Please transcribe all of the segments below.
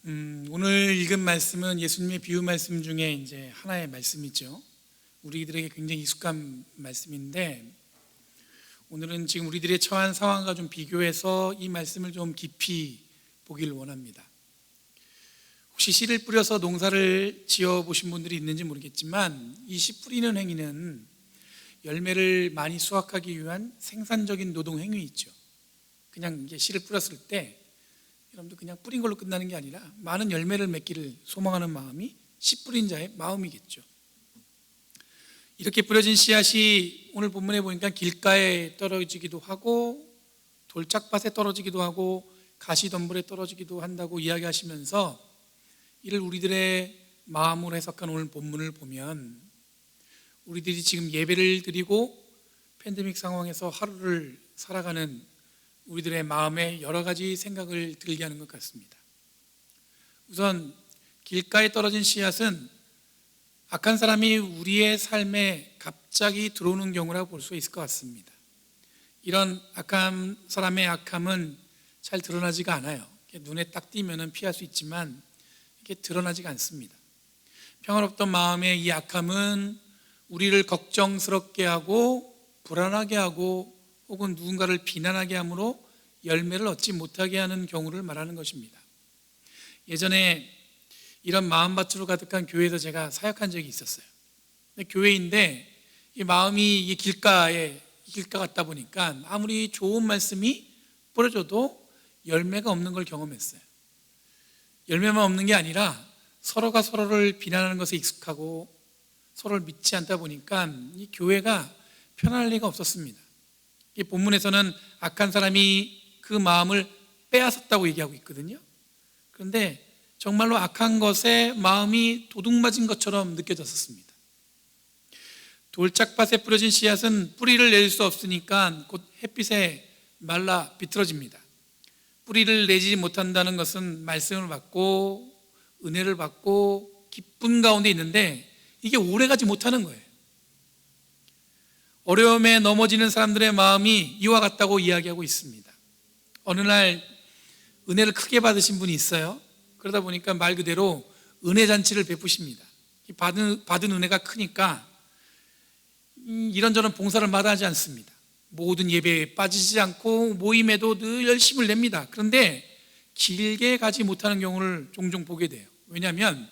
오늘 읽은 말씀은 예수님의 비유 말씀 중에 이제 하나의 말씀이죠. 우리들에게 굉장히 익숙한 말씀인데, 오늘은 지금 우리들의 처한 상황과 좀 비교해서 이 말씀을 좀 깊이 보기를 원합니다. 혹시 씨를 뿌려서 농사를 지어 보신 분들이 있는지 모르겠지만, 이 씨 뿌리는 행위는 열매를 많이 수확하기 위한 생산적인 노동 행위이죠. 그냥 이게 씨를 뿌렸을 때 여러분들 그냥 뿌린 걸로 끝나는 게 아니라 많은 열매를 맺기를 소망하는 마음이 씨 뿌린 자의 마음이겠죠. 이렇게 뿌려진 씨앗이 오늘 본문에 보니까 길가에 떨어지기도 하고 돌짝밭에 떨어지기도 하고 가시덤불에 떨어지기도 한다고 이야기하시면서 이를 우리들의 마음으로 해석한 오늘 본문을 보면, 우리들이 지금 예배를 드리고 팬데믹 상황에서 하루를 살아가는 우리들의 마음에 여러 가지 생각을 들게 하는 것 같습니다. 우선 길가에 떨어진 씨앗은 악한 사람이 우리의 삶에 갑자기 들어오는 경우라고 볼 수 있을 것 같습니다. 이런 악한 사람의 악함은 잘 드러나지가 않아요. 눈에 딱 띄면 피할 수 있지만 이게 드러나지가 않습니다. 평화롭던 마음의 이 악함은 우리를 걱정스럽게 하고 불안하게 하고 혹은 누군가를 비난하게 함으로 열매를 얻지 못하게 하는 경우를 말하는 것입니다. 예전에 이런 마음밭으로 가득한 교회에서 제가 사역한 적이 있었어요. 교회인데 이 마음이 이 길가 같다 보니까 아무리 좋은 말씀이 뿌려져도 열매가 없는 걸 경험했어요. 열매만 없는 게 아니라 서로가 서로를 비난하는 것에 익숙하고 서로를 믿지 않다 보니까 이 교회가 편안할 리가 없었습니다. 이 본문에서는 악한 사람이 그 마음을 빼앗았다고 얘기하고 있거든요. 그런데 정말로 악한 것에 마음이 도둑맞은 것처럼 느껴졌었습니다. 돌짝밭에 뿌려진 씨앗은 뿌리를 낼 수 없으니까 곧 햇빛에 말라 비틀어집니다. 뿌리를 내지 못한다는 것은 말씀을 받고 은혜를 받고 기쁜 가운데 있는데 이게 오래가지 못하는 거예요. 어려움에 넘어지는 사람들의 마음이 이와 같다고 이야기하고 있습니다. 어느 날 은혜를 크게 받으신 분이 있어요. 그러다 보니까 말 그대로 은혜 잔치를 베푸십니다. 받은 은혜가 크니까 이런저런 봉사를 마다하지 않습니다. 모든 예배에 빠지지 않고 모임에도 늘 열심을 냅니다. 그런데 길게 가지 못하는 경우를 종종 보게 돼요. 왜냐하면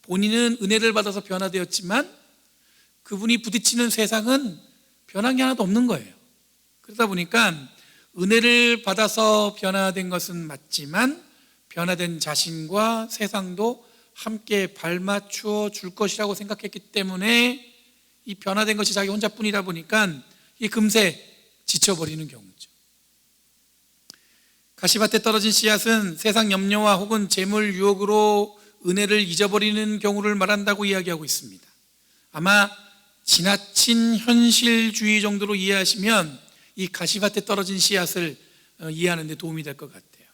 본인은 은혜를 받아서 변화되었지만 그분이 부딪히는 세상은 변한 게 하나도 없는 거예요. 그러다 보니까 은혜를 받아서 변화된 것은 맞지만 변화된 자신과 세상도 함께 발맞추어 줄 것이라고 생각했기 때문에 이 변화된 것이 자기 혼자뿐이다 보니까 이 금세 지쳐버리는 경우죠. 가시밭에 떨어진 씨앗은 세상 염려와 혹은 재물 유혹으로 은혜를 잊어버리는 경우를 말한다고 이야기하고 있습니다. 아마 지나친 현실주의 정도로 이해하시면 이 가시밭에 떨어진 씨앗을 이해하는 데 도움이 될 것 같아요.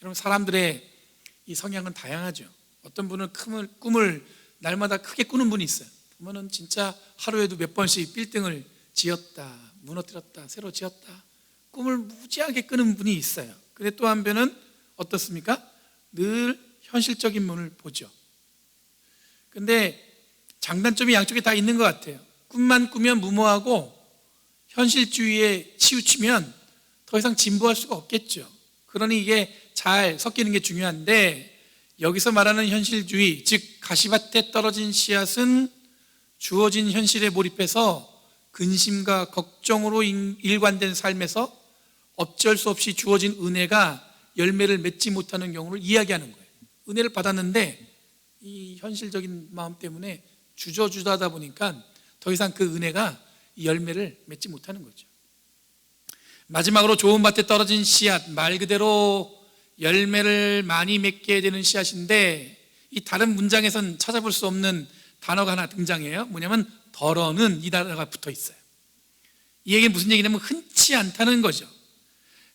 여러분, 사람들의 이 성향은 다양하죠. 어떤 분은 꿈을 날마다 크게 꾸는 분이 있어요. 보면은 진짜 하루에도 몇 번씩 빌딩을 지었다, 무너뜨렸다, 새로 지었다, 꿈을 무지하게 꾸는 분이 있어요. 근데 또 한 편은 어떻습니까? 늘 현실적인 면을 보죠. 근데 장단점이 양쪽에 다 있는 것 같아요. 꿈만 꾸면 무모하고 현실주의에 치우치면 더 이상 진보할 수가 없겠죠. 그러니 이게 잘 섞이는 게 중요한데, 여기서 말하는 현실주의, 즉 가시밭에 떨어진 씨앗은 주어진 현실에 몰입해서 근심과 걱정으로 일관된 삶에서 어쩔 수 없이 주어진 은혜가 열매를 맺지 못하는 경우를 이야기하는 거예요. 은혜를 받았는데 이 현실적인 마음 때문에 주저주저하다 보니까 더 이상 그 은혜가 열매를 맺지 못하는 거죠. 마지막으로 좋은 밭에 떨어진 씨앗, 말 그대로 열매를 많이 맺게 되는 씨앗인데, 이 다른 문장에선 찾아볼 수 없는 단어가 하나 등장해요. 뭐냐면 덜어는, 이 단어가 붙어 있어요. 이 얘기는 무슨 얘기냐면 흔치 않다는 거죠.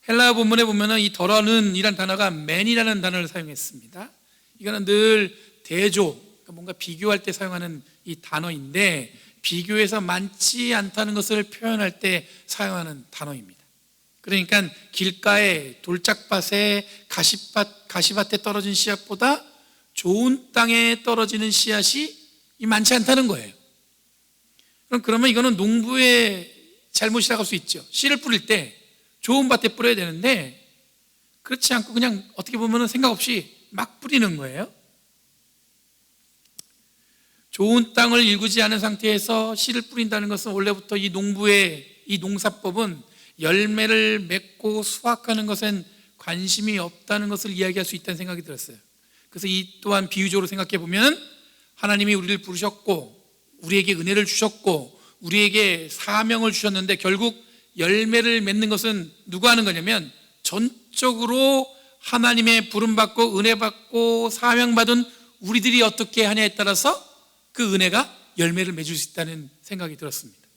헬라어 본문에 보면은 이 덜어는 이란 단어가 맨이라는 단어를 사용했습니다. 이거는 늘 대조, 그러니까 뭔가 비교할 때 사용하는 이 단어인데, 비교해서 많지 않다는 것을 표현할 때 사용하는 단어입니다. 그러니까 길가에 돌짝밭에 가시밭에 떨어진 씨앗보다 좋은 땅에 떨어지는 씨앗이 많지 않다는 거예요. 그러면 이거는 농부의 잘못이라고 할 수 있죠. 씨를 뿌릴 때 좋은 밭에 뿌려야 되는데 그렇지 않고 그냥 어떻게 보면 생각 없이 막 뿌리는 거예요. 좋은 땅을 일구지 않은 상태에서 씨를 뿌린다는 것은 원래부터 이 농부의 이 농사법은 열매를 맺고 수확하는 것엔 관심이 없다는 것을 이야기할 수 있다는 생각이 들었어요. 그래서 이 또한 비유적으로 생각해 보면 하나님이 우리를 부르셨고 우리에게 은혜를 주셨고 우리에게 사명을 주셨는데 결국 열매를 맺는 것은 누가 하는 거냐면 전적으로 하나님의 부름받고 은혜받고 사명받은 우리들이 어떻게 하냐에 따라서 그 은혜가 열매를 맺을 수 있다는 생각이 들었습니다.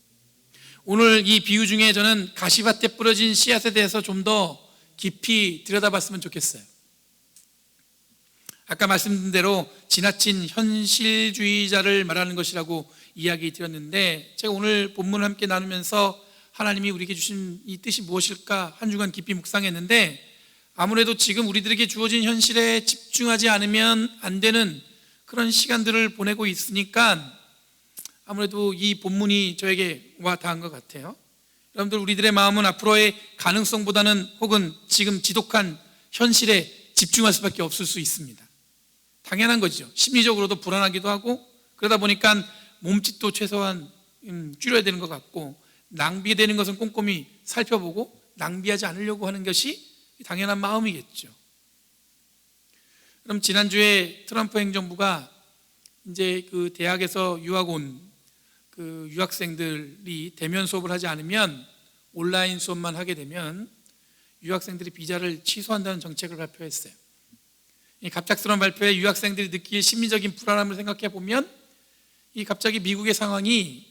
오늘 이 비유 중에 저는 가시밭에 뿌려진 씨앗에 대해서 좀 더 깊이 들여다봤으면 좋겠어요. 아까 말씀드린 대로 지나친 현실주의자를 말하는 것이라고 이야기 드렸는데 제가 오늘 본문을 함께 나누면서 하나님이 우리에게 주신 이 뜻이 무엇일까 한 주간 깊이 묵상했는데 아무래도 지금 우리들에게 주어진 현실에 집중하지 않으면 안 되는 그런 시간들을 보내고 있으니까 아무래도 이 본문이 저에게 와 닿은 것 같아요. 여러분들 우리들의 마음은 앞으로의 가능성보다는 혹은 지금 지독한 현실에 집중할 수밖에 없을 수 있습니다. 당연한 거죠. 심리적으로도 불안하기도 하고 그러다 보니까 몸짓도 최소한 줄여야 되는 것 같고 낭비되는 것은 꼼꼼히 살펴보고 낭비하지 않으려고 하는 것이 당연한 마음이겠죠. 그럼 지난주에 트럼프 행정부가 이제 그 대학에서 유학 온 그 유학생들이 대면 수업을 하지 않으면 온라인 수업만 하게 되면 유학생들이 비자를 취소한다는 정책을 발표했어요. 이 갑작스러운 발표에 유학생들이 느낄 심리적인 불안함을 생각해 보면 이 갑자기 미국의 상황이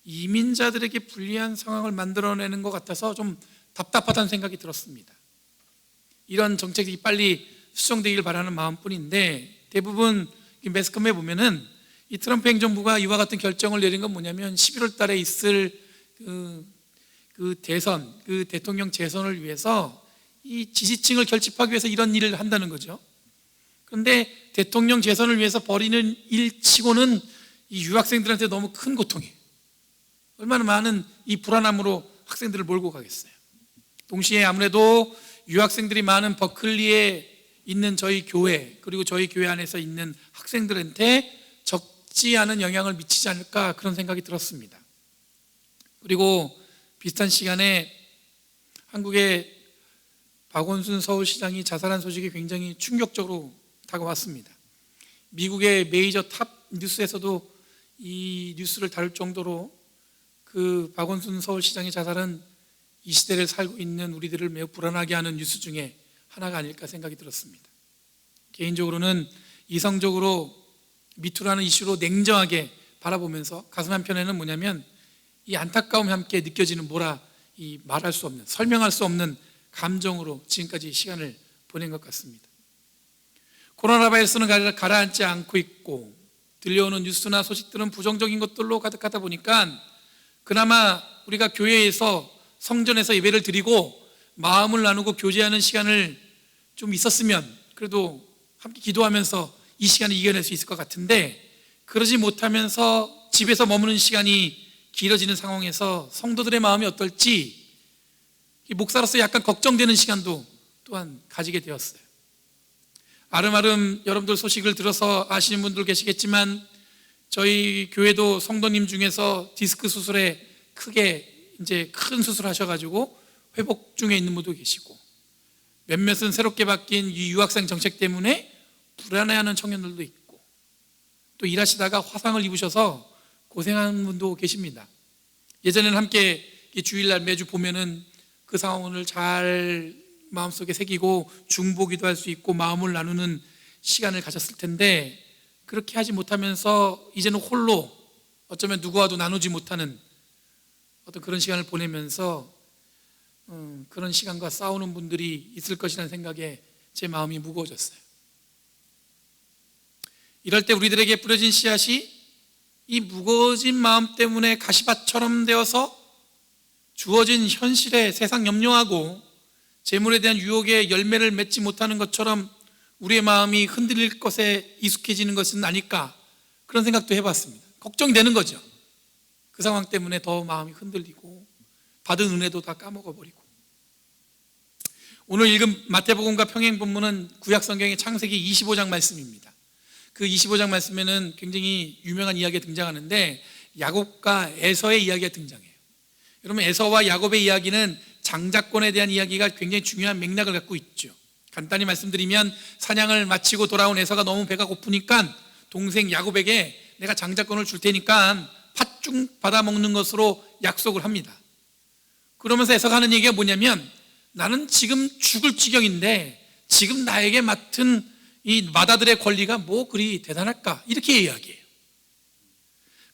이민자들에게 불리한 상황을 만들어내는 것 같아서 좀 답답하다는 생각이 들었습니다. 이런 정책이 빨리 수정되기를 바라는 마음뿐인데 대부분 매스컴에 보면은 이 트럼프 행정부가 이와 같은 결정을 내린 건 뭐냐면 11월 달에 있을 그 대선, 그 대통령 재선을 위해서 이 지지층을 결집하기 위해서 이런 일을 한다는 거죠. 그런데 대통령 재선을 위해서 벌이는 일치고는 이 유학생들한테 너무 큰 고통이에요. 얼마나 많은 이 불안함으로 학생들을 몰고 가겠어요. 동시에 아무래도 유학생들이 많은 버클리에 있는 저희 교회 그리고 저희 교회 안에서 있는 학생들한테 적지 않은 영향을 미치지 않을까 그런 생각이 들었습니다. 그리고 비슷한 시간에 한국의 박원순 서울시장이 자살한 소식이 굉장히 충격적으로 다가왔습니다. 미국의 메이저 탑 뉴스에서도 이 뉴스를 다룰 정도로 그 박원순 서울시장의 자살은 이 시대를 살고 있는 우리들을 매우 불안하게 하는 뉴스 중에 하나가 아닐까 생각이 들었습니다. 개인적으로는 이성적으로 미투라는 이슈로 냉정하게 바라보면서 가슴 한편에는 뭐냐면 이 안타까움이 함께 느껴지는 이 말할 수 없는 설명할 수 없는 감정으로 지금까지 시간을 보낸 것 같습니다. 코로나 바이러스는 가라앉지 않고 있고 들려오는 뉴스나 소식들은 부정적인 것들로 가득하다 보니까 그나마 우리가 교회에서 성전에서 예배를 드리고 마음을 나누고 교제하는 시간을 좀 있었으면 그래도 함께 기도하면서 이 시간을 이겨낼 수 있을 것 같은데 그러지 못하면서 집에서 머무는 시간이 길어지는 상황에서 성도들의 마음이 어떨지 목사로서 약간 걱정되는 시간도 또한 가지게 되었어요. 아름아름 여러분들 소식을 들어서 아시는 분들 계시겠지만 저희 교회도 성도님 중에서 디스크 수술에 크게 이제 큰 수술 하셔가지고 회복 중에 있는 분도 계시고 몇몇은 새롭게 바뀐 이 유학생 정책 때문에 불안해하는 청년들도 있고 또 일하시다가 화상을 입으셔서 고생하는 분도 계십니다. 예전에는 함께 주일날 매주 보면은 그 상황을 잘 마음속에 새기고 중보기도 할 수 있고 마음을 나누는 시간을 가졌을 텐데 그렇게 하지 못하면서 이제는 홀로 어쩌면 누구와도 나누지 못하는 어떤 그런 시간을 보내면서 그런 시간과 싸우는 분들이 있을 것이라는 생각에 제 마음이 무거워졌어요. 이럴 때 우리들에게 뿌려진 씨앗이 이 무거워진 마음 때문에 가시밭처럼 되어서 주어진 현실에 세상 염려하고 재물에 대한 유혹에 열매를 맺지 못하는 것처럼 우리의 마음이 흔들릴 것에 익숙해지는 것은 아닐까, 그런 생각도 해봤습니다. 걱정되는 거죠. 그 상황 때문에 더 마음이 흔들리고 받은 은혜도 다 까먹어버리고. 오늘 읽은 마태복음과 평행 본문은 구약성경의 창세기 25장 말씀입니다. 그 25장 말씀에는 굉장히 유명한 이야기가 등장하는데 야곱과 에서의 이야기가 등장해요. 여러분, 에서와 야곱의 이야기는 장자권에 대한 이야기가 굉장히 중요한 맥락을 갖고 있죠. 간단히 말씀드리면 사냥을 마치고 돌아온 에서가 너무 배가 고프니까 동생 야곱에게 내가 장자권을 줄 테니까 팥죽 받아먹는 것으로 약속을 합니다. 그러면서 에서가 하는 얘기가 뭐냐면, 나는 지금 죽을 지경인데 지금 나에게 맡은 이 맏아들의 권리가 뭐 그리 대단할까, 이렇게 이야기해요.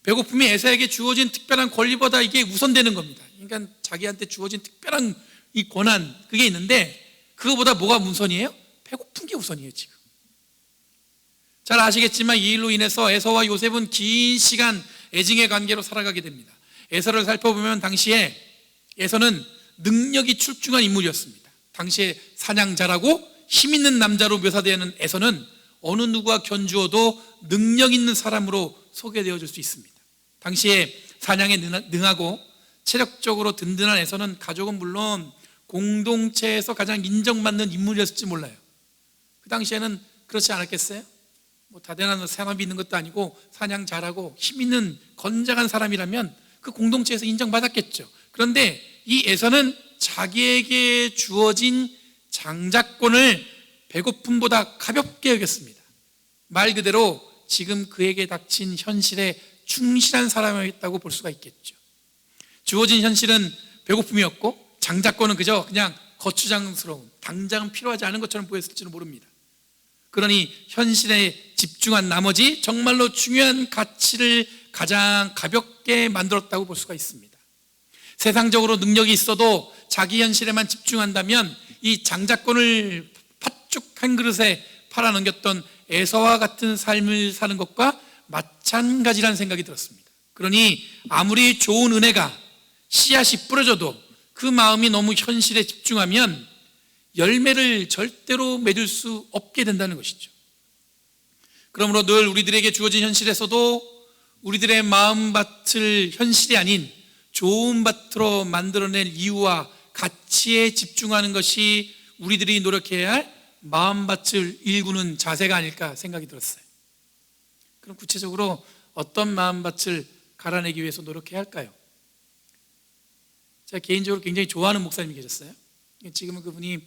배고픔이 에서에게 주어진 특별한 권리보다 이게 우선되는 겁니다. 그러니까 자기한테 주어진 특별한 이 권한, 그게 있는데 그거보다 뭐가 우선이에요? 배고픈 게 우선이에요. 지금 잘 아시겠지만 이 일로 인해서 에서와 요셉은 긴 시간 애증의 관계로 살아가게 됩니다. 에서를 살펴보면 당시에 에서는 능력이 출중한 인물이었습니다. 당시에 사냥 잘하고 힘 있는 남자로 묘사되는 에서는 어느 누구와 견주어도 능력 있는 사람으로 소개되어질 수 있습니다. 당시에 사냥에 능하고 체력적으로 든든한 에서는 가족은 물론 공동체에서 가장 인정받는 인물이었을지 몰라요. 그 당시에는 그렇지 않았겠어요? 뭐 다대단한 사람이 있는 것도 아니고 사냥 잘하고 힘 있는 건장한 사람이라면 그 공동체에서 인정받았겠죠. 그런데 이 에서는 자기에게 주어진 장자권을 배고픔보다 가볍게 여겼습니다. 말 그대로 지금 그에게 닥친 현실에 충실한 사람이었다고 볼 수가 있겠죠. 주어진 현실은 배고픔이었고 장자권은 그냥 거추장스러운, 당장 필요하지 않은 것처럼 보였을지는 모릅니다. 그러니 현실에 집중한 나머지 정말로 중요한 가치를 가장 가볍게 만들었다고 볼 수가 있습니다. 세상적으로 능력이 있어도 자기 현실에만 집중한다면 이 장자권을 팥죽 한 그릇에 팔아넘겼던 에서와 같은 삶을 사는 것과 마찬가지라는 생각이 들었습니다. 그러니 아무리 좋은 은혜가 씨앗이 뿌려져도 그 마음이 너무 현실에 집중하면 열매를 절대로 맺을 수 없게 된다는 것이죠. 그러므로 늘 우리들에게 주어진 현실에서도 우리들의 마음밭을 현실이 아닌 좋은 밭으로 만들어낼 이유와 가치에 집중하는 것이 우리들이 노력해야 할 마음밭을 일구는 자세가 아닐까 생각이 들었어요. 그럼 구체적으로 어떤 마음밭을 갈아내기 위해서 노력해야 할까요? 제가 개인적으로 굉장히 좋아하는 목사님이 계셨어요. 지금은 그분이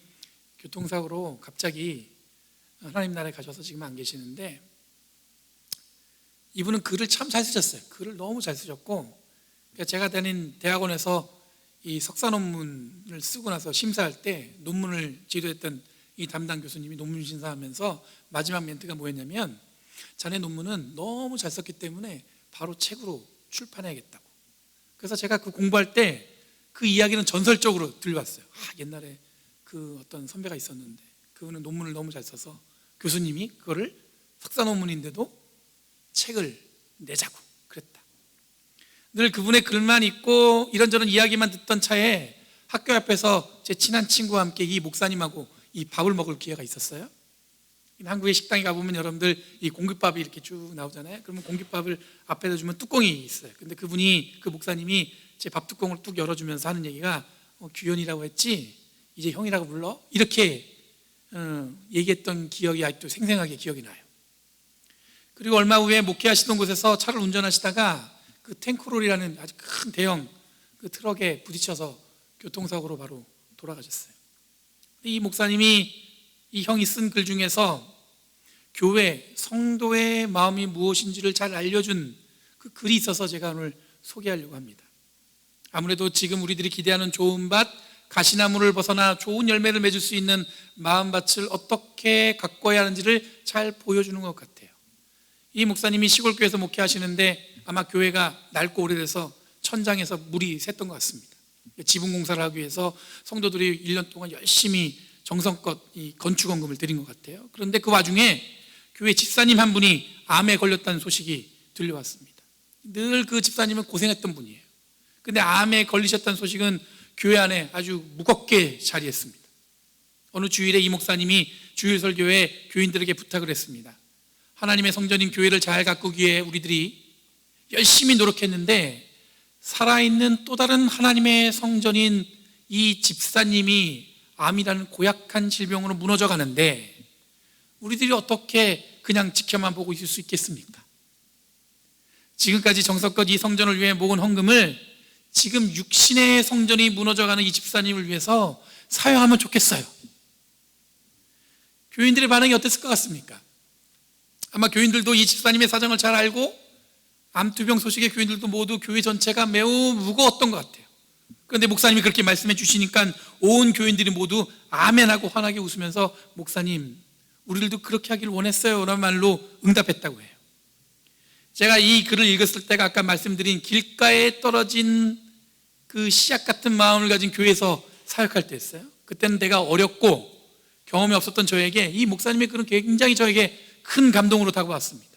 교통사고로 갑자기 하나님 나라에 가셔서 지금 안 계시는데, 이분은 글을 참 잘 쓰셨어요. 글을 너무 잘 쓰셨고, 제가 다닌 대학원에서 이 석사 논문을 쓰고 나서 심사할 때 논문을 지도했던 이 담당 교수님이 논문 심사하면서 마지막 멘트가 뭐였냐면, 자네 논문은 너무 잘 썼기 때문에 바로 책으로 출판해야겠다고. 그래서 제가 그 공부할 때 그 이야기는 전설적으로 들려왔어요. 옛날에 그 어떤 선배가 있었는데 그분은 논문을 너무 잘 써서 교수님이 그거를 석사 논문인데도 책을 내자고 그랬다. 늘 그분의 글만 읽고 이런저런 이야기만 듣던 차에 학교 앞에서 제 친한 친구와 함께 이 목사님하고 이 밥을 먹을 기회가 있었어요. 한국의 식당에 가보면 여러분들 이 공깃밥이 이렇게 쭉 나오잖아요. 그러면 공깃밥을 앞에다 주면 뚜껑이 있어요. 근데 그 목사님이 제 밥 뚜껑을 뚝 열어주면서 하는 얘기가 규현이라고 했지 이제 형이라고 불러? 이렇게 얘기했던 기억이 아직도 생생하게 기억이 나요. 그리고 얼마 후에 목회하시던 곳에서 차를 운전하시다가 그 탱크롤이라는 아주 큰 대형 그 트럭에 부딪혀서 교통사고로 바로 돌아가셨어요. 이 목사님이 이 형이 쓴 글 중에서 교회, 성도의 마음이 무엇인지를 잘 알려준 그 글이 있어서 제가 오늘 소개하려고 합니다. 아무래도 지금 우리들이 기대하는 좋은 밭, 가시나무를 벗어나 좋은 열매를 맺을 수 있는 마음밭을 어떻게 가꿔야 하는지를 잘 보여주는 것 같아요. 이 목사님이 시골교회에서 목회하시는데 아마 교회가 낡고 오래돼서 천장에서 물이 샜던 것 같습니다. 지붕 공사를 하기 위해서 성도들이 1년 동안 열심히 정성껏 이 건축원금을 드린 것 같아요. 그런데 그 와중에 교회 집사님 한 분이 암에 걸렸다는 소식이 들려왔습니다. 늘 그 집사님은 고생했던 분이에요. 근데 암에 걸리셨다는 소식은 교회 안에 아주 무겁게 자리했습니다. 어느 주일에 이 목사님이 주일 설교에 교인들에게 부탁을 했습니다. 하나님의 성전인 교회를 잘 가꾸기 위해 우리들이 열심히 노력했는데 살아있는 또 다른 하나님의 성전인 이 집사님이 암이라는 고약한 질병으로 무너져 가는데 우리들이 어떻게 그냥 지켜만 보고 있을 수 있겠습니까? 지금까지 정성껏 이 성전을 위해 모은 헌금을 지금 육신의 성전이 무너져가는 이 집사님을 위해서 사용하면 좋겠어요. 교인들의 반응이 어땠을 것 같습니까? 아마 교인들도 이 집사님의 사정을 잘 알고 암투병 소식에 교인들도 모두 교회 전체가 매우 무거웠던 것 같아요. 그런데 목사님이 그렇게 말씀해 주시니까 온 교인들이 모두 아멘하고 환하게 웃으면서 목사님, 우리들도 그렇게 하길 원했어요 라는 말로 응답했다고 해요. 제가 이 글을 읽었을 때가 아까 말씀드린 길가에 떨어진 그 씨앗 같은 마음을 가진 교회에서 사역할 때였어요. 그때는 내가 어렸고 경험이 없었던 저에게 이 목사님의 글은 굉장히 저에게 큰 감동으로 다가왔습니다.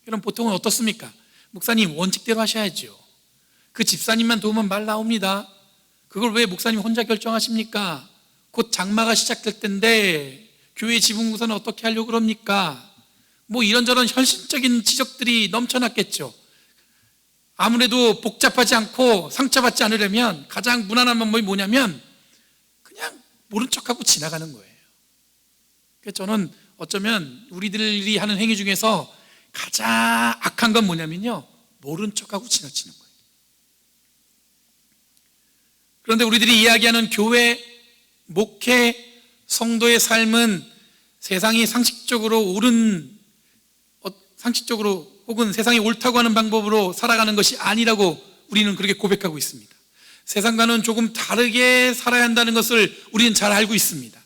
그럼 보통은 어떻습니까? 목사님 원칙대로 하셔야죠. 그 집사님만 도우면 말 나옵니다. 그걸 왜 목사님 혼자 결정하십니까? 곧 장마가 시작될 텐데 교회 지붕구조는 어떻게 하려고 그럽니까? 뭐 이런저런 현실적인 지적들이 넘쳐났겠죠. 아무래도 복잡하지 않고 상처받지 않으려면 가장 무난한 방법이 뭐냐면 그냥 모른 척하고 지나가는 거예요. 그래서 저는 어쩌면 우리들이 하는 행위 중에서 가장 악한 건 뭐냐면요, 모른 척하고 지나치는 거예요. 그런데 우리들이 이야기하는 교회, 목회, 성도의 삶은 세상이 상식적으로 혹은 세상이 옳다고 하는 방법으로 살아가는 것이 아니라고 우리는 그렇게 고백하고 있습니다. 세상과는 조금 다르게 살아야 한다는 것을 우리는 잘 알고 있습니다.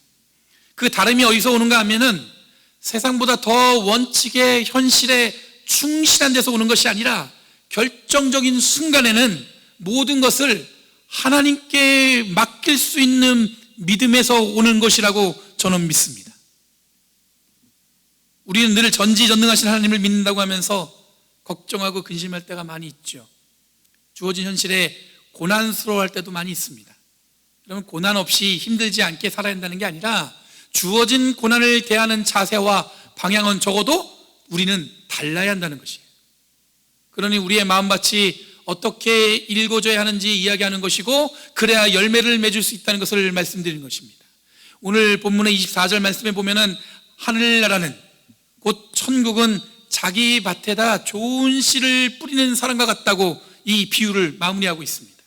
그 다름이 어디서 오는가 하면은 세상보다 더 원칙에, 현실에 충실한 데서 오는 것이 아니라 결정적인 순간에는 모든 것을 하나님께 맡길 수 있는 믿음에서 오는 것이라고 저는 믿습니다. 우리는 늘 전지전능하신 하나님을 믿는다고 하면서 걱정하고 근심할 때가 많이 있죠. 주어진 현실에 고난스러워할 때도 많이 있습니다. 그러면 고난 없이 힘들지 않게 살아야 한다는 게 아니라 주어진 고난을 대하는 자세와 방향은 적어도 우리는 달라야 한다는 것이에요. 그러니 우리의 마음밭이 어떻게 읽어줘야 하는지 이야기하는 것이고, 그래야 열매를 맺을 수 있다는 것을 말씀드리는 것입니다. 오늘 본문의 24절 말씀에 보면은 하늘나라는, 곧 천국은 자기 밭에다 좋은 씨를 뿌리는 사람과 같다고 이 비유를 마무리하고 있습니다.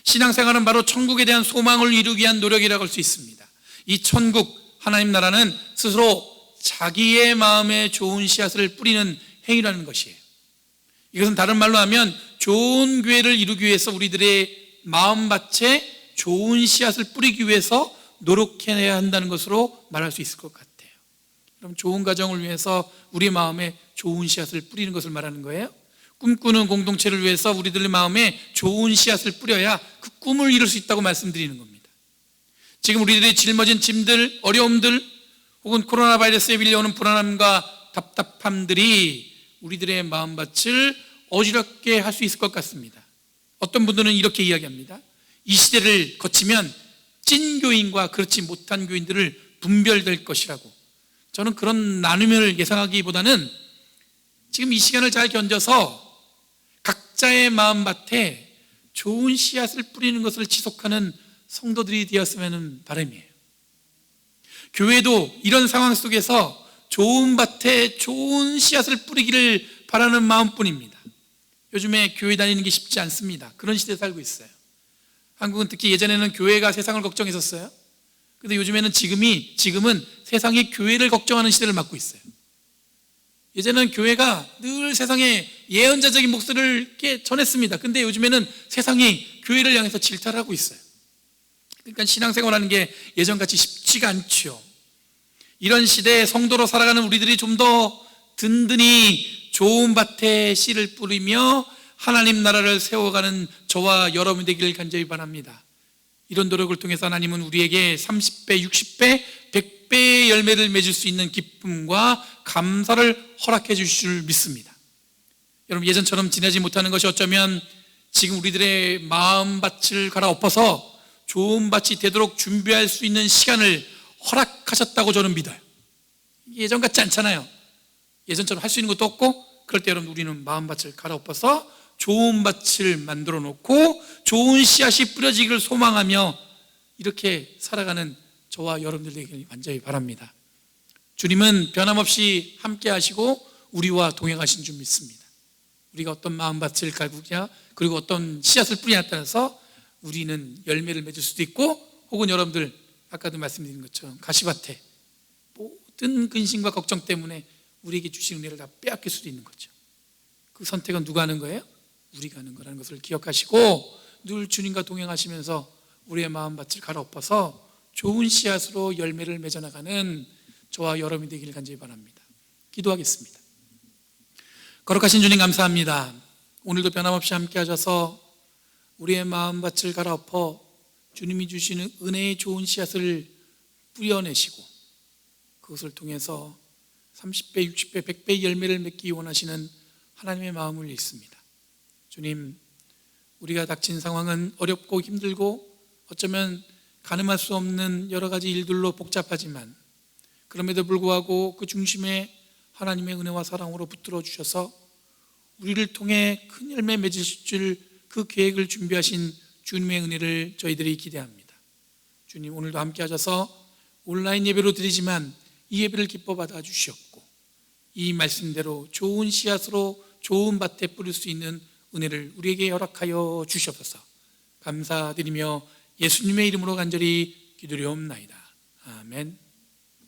신앙생활은 바로 천국에 대한 소망을 이루기 위한 노력이라고 할 수 있습니다. 이 천국, 하나님 나라는 스스로 자기의 마음에 좋은 씨앗을 뿌리는 행위라는 것이에요. 이것은 다른 말로 하면 좋은 교회를 이루기 위해서 우리들의 마음밭에 좋은 씨앗을 뿌리기 위해서 노력해야 한다는 것으로 말할 수 있을 것 같아요. 그럼 좋은 가정을 위해서 우리 마음에 좋은 씨앗을 뿌리는 것을 말하는 거예요. 꿈꾸는 공동체를 위해서 우리들의 마음에 좋은 씨앗을 뿌려야 그 꿈을 이룰 수 있다고 말씀드리는 겁니다. 지금 우리들의 짊어진 짐들, 어려움들, 혹은 코로나 바이러스에 밀려오는 불안함과 답답함들이 우리들의 마음밭을 어지럽게 할 수 있을 것 같습니다. 어떤 분들은 이렇게 이야기합니다. 이 시대를 거치면 찐 교인과 그렇지 못한 교인들을 분별될 것이라고. 저는 그런 나눔을 예상하기보다는 지금 이 시간을 잘 견뎌서 각자의 마음밭에 좋은 씨앗을 뿌리는 것을 지속하는 성도들이 되었으면 하는 바람이에요. 교회도 이런 상황 속에서 좋은 밭에 좋은 씨앗을 뿌리기를 바라는 마음뿐입니다. 요즘에 교회 다니는 게 쉽지 않습니다. 그런 시대에 살고 있어요. 한국은 특히 예전에는 교회가 세상을 걱정했었어요. 그런데 요즘에는 지금은 세상이 교회를 걱정하는 시대를 맞고 있어요. 예전에는 교회가 늘 세상에 예언자적인 목소리를 이렇게 전했습니다. 근데 요즘에는 세상이 교회를 향해서 질타를 하고 있어요. 그러니까 신앙생활하는 게 예전같이 쉽지가 않죠. 이런 시대에 성도로 살아가는 우리들이 좀 더 든든히 좋은 밭에 씨를 뿌리며 하나님 나라를 세워가는 저와 여러분이 되기를 간절히 바랍니다. 이런 노력을 통해서 하나님은 우리에게 30배, 60배, 100배의 열매를 맺을 수 있는 기쁨과 감사를 허락해 주실 줄 믿습니다. 여러분, 예전처럼 지내지 못하는 것이 어쩌면 지금 우리들의 마음밭을 갈아엎어서 좋은 밭이 되도록 준비할 수 있는 시간을 허락하셨다고 저는 믿어요. 예전 같지 않잖아요. 예전처럼 할 수 있는 것도 없고, 그럴 때 여러분 우리는 마음밭을 갈아엎어서 좋은 밭을 만들어 놓고 좋은 씨앗이 뿌려지기를 소망하며 이렇게 살아가는 저와 여러분들 되기를 완전히 바랍니다. 주님은 변함없이 함께 하시고 우리와 동행하신 줄 믿습니다. 우리가 어떤 마음밭을 갈구냐, 그리고 어떤 씨앗을 뿌리냐에 따라서 우리는 열매를 맺을 수도 있고, 혹은 여러분들 아까도 말씀드린 것처럼 가시밭에 모든 근심과 걱정 때문에 우리에게 주신 은혜를 다 빼앗길 수도 있는 거죠. 그 선택은 누가 하는 거예요? 우리가 하는 거라는 것을 기억하시고 늘 주님과 동행하시면서 우리의 마음밭을 갈아엎어서 좋은 씨앗으로 열매를 맺어나가는 저와 여러분이 되기를 간절히 바랍니다. 기도하겠습니다. 거룩하신 주님, 감사합니다. 오늘도 변함없이 함께 하셔서 우리의 마음밭을 갈아엎어 주님이 주시는 은혜의 좋은 씨앗을 뿌려내시고 그것을 통해서 30배, 60배, 100배의 열매를 맺기 원하시는 하나님의 마음을 읽습니다. 주님, 우리가 닥친 상황은 어렵고 힘들고 어쩌면 가늠할 수 없는 여러 가지 일들로 복잡하지만, 그럼에도 불구하고 그 중심에 하나님의 은혜와 사랑으로 붙들어 주셔서 우리를 통해 큰 열매 맺으실 줄 그 계획을 준비하신 주님의 은혜를 저희들이 기대합니다. 주님, 오늘도 함께 하셔서 온라인 예배로 드리지만 이 예배를 기뻐 받아 주시옵고 이 말씀대로 좋은 씨앗으로 좋은 밭에 뿌릴 수 있는 은혜를 우리에게 허락하여 주시옵소서. 감사드리며 예수님의 이름으로 간절히 기도드리옵나이다. 아멘.